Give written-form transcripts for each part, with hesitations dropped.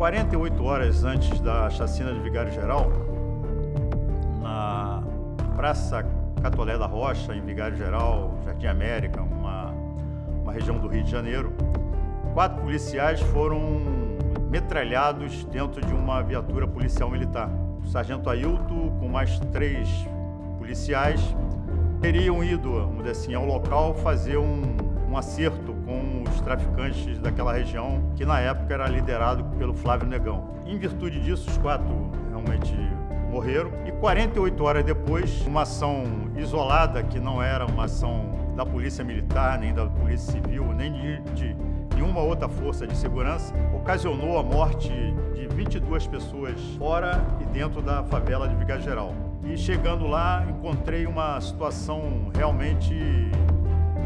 48 horas antes da chacina de Vigário Geral, na Praça Catolé da Rocha, em Vigário Geral, Jardim América, uma região do Rio de Janeiro, 4 policiais foram metralhados dentro de uma viatura policial militar. O sargento Ailton, com mais 3 policiais, teriam ido, vamos dizer assim, ao local fazer um acerto com os traficantes daquela região, que na época era liderado pelo Flávio Negão. Em virtude disso, os 4 realmente morreram. E 48 horas depois, uma ação isolada, que não era uma ação da Polícia Militar, nem da Polícia Civil, nem de nenhuma outra força de segurança, ocasionou a morte de 22 pessoas fora e dentro da favela de Vigário Geral. E chegando lá, encontrei uma situação realmente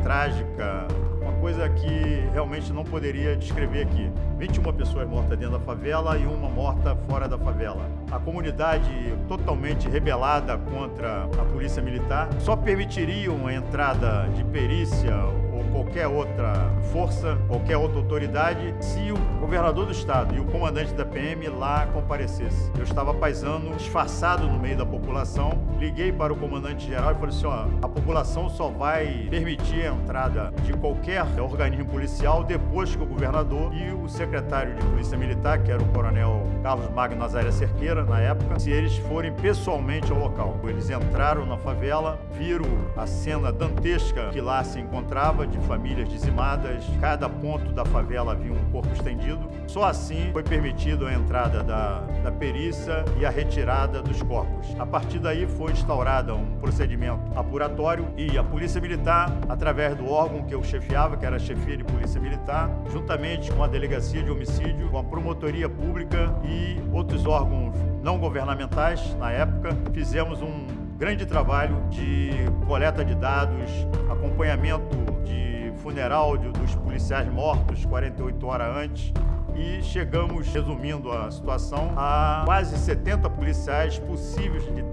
trágica, uma coisa que realmente não poderia descrever aqui. 21 pessoas mortas dentro da favela e uma morta fora da favela. A comunidade totalmente rebelada contra a polícia militar. Só permitiriam a entrada de perícia ou qualquer outra força, qualquer outra autoridade, se o governador do estado e o comandante da PM lá comparecesse. Eu estava paisando, disfarçado no meio da população, liguei para o comandante geral e falei assim, ó, a população só vai permitir a entrada de qualquer organismo policial depois que o governador e o secretário de Polícia Militar, que era o coronel Carlos Magno Nazaré Cerqueira, na época, se eles forem pessoalmente ao local. Eles entraram na favela, viram a cena dantesca que lá se encontrava, de famílias dizimadas, cada ponto da favela havia um corpo estendido. Só assim foi permitido a entrada da perícia e a retirada dos corpos. A partir daí foi instaurado um procedimento apuratório e a Polícia Militar, através do órgão que eu chefiava, que era a Chefia de Polícia Militar, juntamente com a Delegacia de Homicídio, com a Promotoria Pública e outros órgãos não governamentais, na época, fizemos um grande trabalho de coleta de dados, acompanhamento de funeral dos policiais mortos 48 horas antes e chegamos, resumindo a situação, a quase 70 policiais possíveis de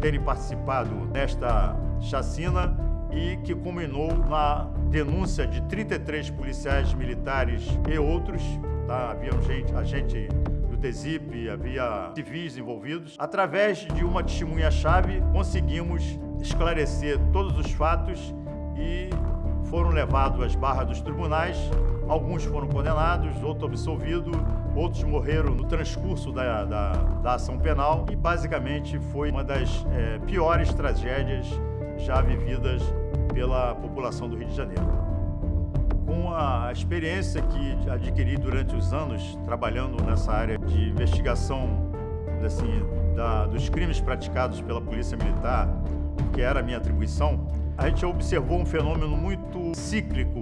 terem participado nesta chacina e que culminou na denúncia de 33 policiais militares e outros, tá? Havia agente do TESIP, havia civis envolvidos. Através de uma testemunha-chave, conseguimos esclarecer todos os fatos e foram levados às barras dos tribunais. Alguns foram condenados, outros absolvidos, outros morreram no transcurso da ação penal e basicamente foi uma das piores tragédias já vividas pela população do Rio de Janeiro. Com a experiência que adquiri durante os anos trabalhando nessa área de investigação assim, dos crimes praticados pela Polícia Militar, que era a minha atribuição, a gente observou um fenômeno muito cíclico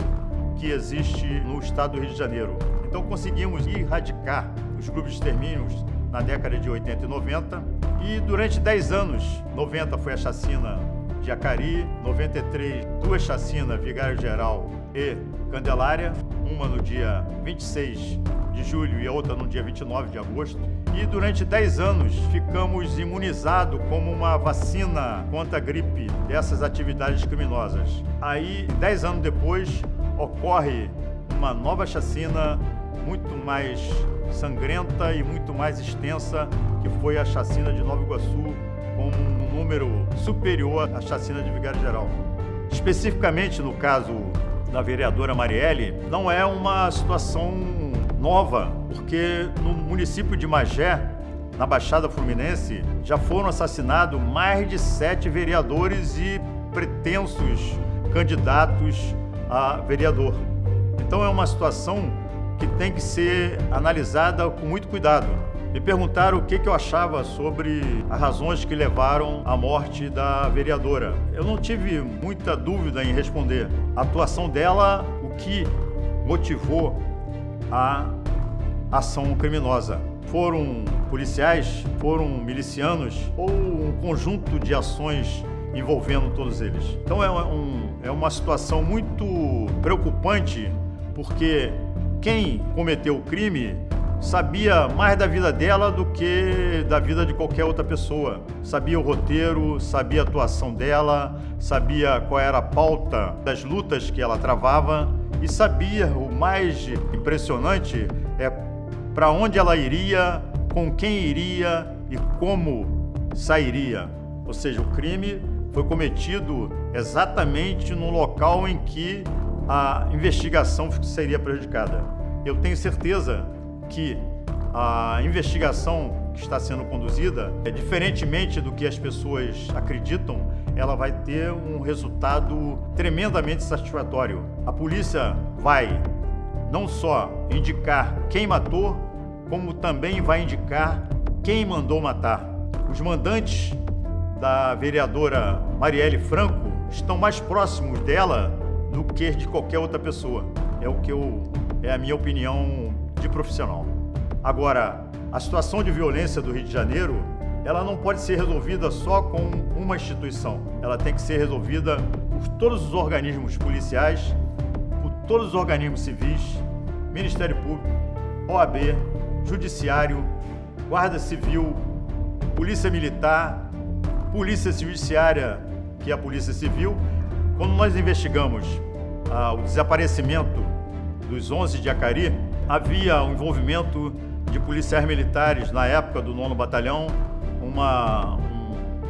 que existe no estado do Rio de Janeiro. Então conseguimos erradicar os grupos de extermínios na década de 80 e 90 e durante 10 anos, 90 foi a chacina de Acari, 93, 2 chacinas, Vigário Geral e Candelária, uma no dia 26 de julho e a outra no dia 29 de agosto. E durante 10 anos ficamos imunizados como uma vacina contra a gripe dessas atividades criminosas. Aí, 10 anos depois, ocorre uma nova chacina muito mais sangrenta e muito mais extensa, que foi a chacina de Nova Iguaçu, com um número superior à chacina de Vigário Geral. Especificamente no caso da vereadora Marielle, não é uma situação nova, porque no município de Magé, na Baixada Fluminense, já foram assassinados mais de 7 vereadores e pretensos candidatos a vereador. Então é uma situação que tem que ser analisada com muito cuidado. Me perguntaram o que eu achava sobre as razões que levaram à morte da vereadora. Eu não tive muita dúvida em responder. A atuação dela, o que motivou a ação criminosa. Foram policiais, foram milicianos ou um conjunto de ações envolvendo todos eles. Então é uma situação muito preocupante, porque quem cometeu o crime sabia mais da vida dela do que da vida de qualquer outra pessoa. Sabia o roteiro, sabia a atuação dela, sabia qual era a pauta das lutas que ela travava e sabia, o mais impressionante é para onde ela iria, com quem iria e como sairia. Ou seja, o crime foi cometido exatamente no local em que a investigação seria prejudicada. Eu tenho certeza que a investigação que está sendo conduzida, diferentemente do que as pessoas acreditam, ela vai ter um resultado tremendamente satisfatório. A polícia vai não só indicar quem matou, como também vai indicar quem mandou matar. Os mandantes da vereadora Marielle Franco estão mais próximos dela do que de qualquer outra pessoa. É a minha opinião de profissional. Agora, a situação de violência do Rio de Janeiro, ela não pode ser resolvida só com uma instituição. Ela tem que ser resolvida por todos os organismos policiais, por todos os organismos civis, Ministério Público, OAB, Judiciário, Guarda Civil, Polícia Militar, Polícia Judiciária, que é a Polícia Civil. Quando nós investigamos o desaparecimento dos 11 de Acari, havia um envolvimento de policiais militares na época do 9º Batalhão,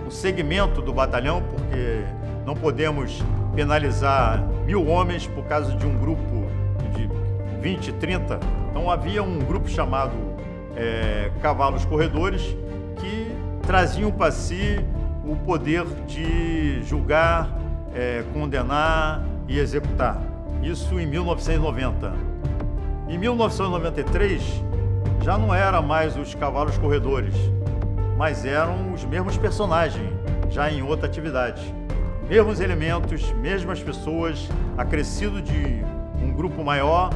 um segmento do batalhão, porque não podemos penalizar 1000 homens por causa de um grupo de 20, 30. Então havia um grupo chamado Cavalos Corredores que traziam para si o poder de julgar, condenar e executar. Isso em 1990. Em 1993, já não era mais os Cavalos Corredores, mas eram os mesmos personagens, já em outra atividade. Mesmos elementos, mesmas pessoas, acrescido de um grupo maior,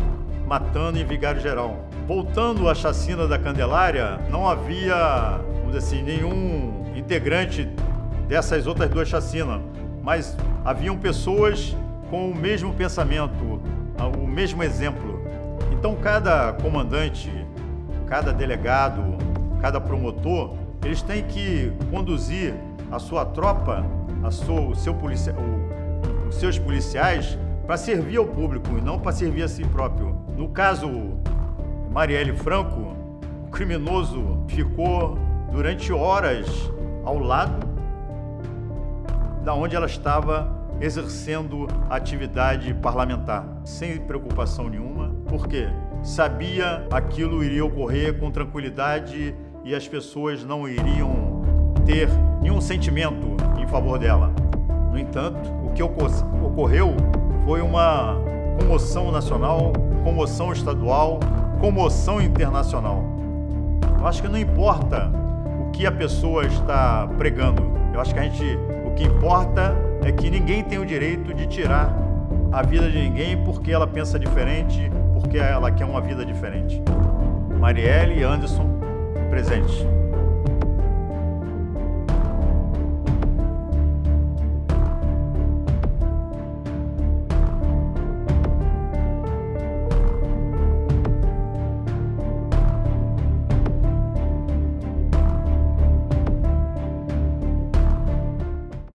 matando em Vigário Geral. Voltando à chacina da Candelária, não havia, vamos dizer assim, nenhum integrante dessas outras duas chacinas, mas haviam pessoas com o mesmo pensamento, o mesmo exemplo. Então, cada comandante, cada delegado, cada promotor, eles têm que conduzir a sua tropa, os seus policiais, para servir ao público e não para servir a si próprio. No caso Marielle Franco, o criminoso ficou durante horas ao lado da onde ela estava exercendo a atividade parlamentar, sem preocupação nenhuma, porque sabia que aquilo iria ocorrer com tranquilidade e as pessoas não iriam ter nenhum sentimento em favor dela. No entanto, o que ocorreu foi uma comoção nacional, comoção estadual, comoção internacional. Eu acho que não importa o que a pessoa está pregando. Eu acho que o que importa é que ninguém tem o direito de tirar a vida de ninguém porque ela pensa diferente, porque ela quer uma vida diferente. Marielle e Anderson, presente.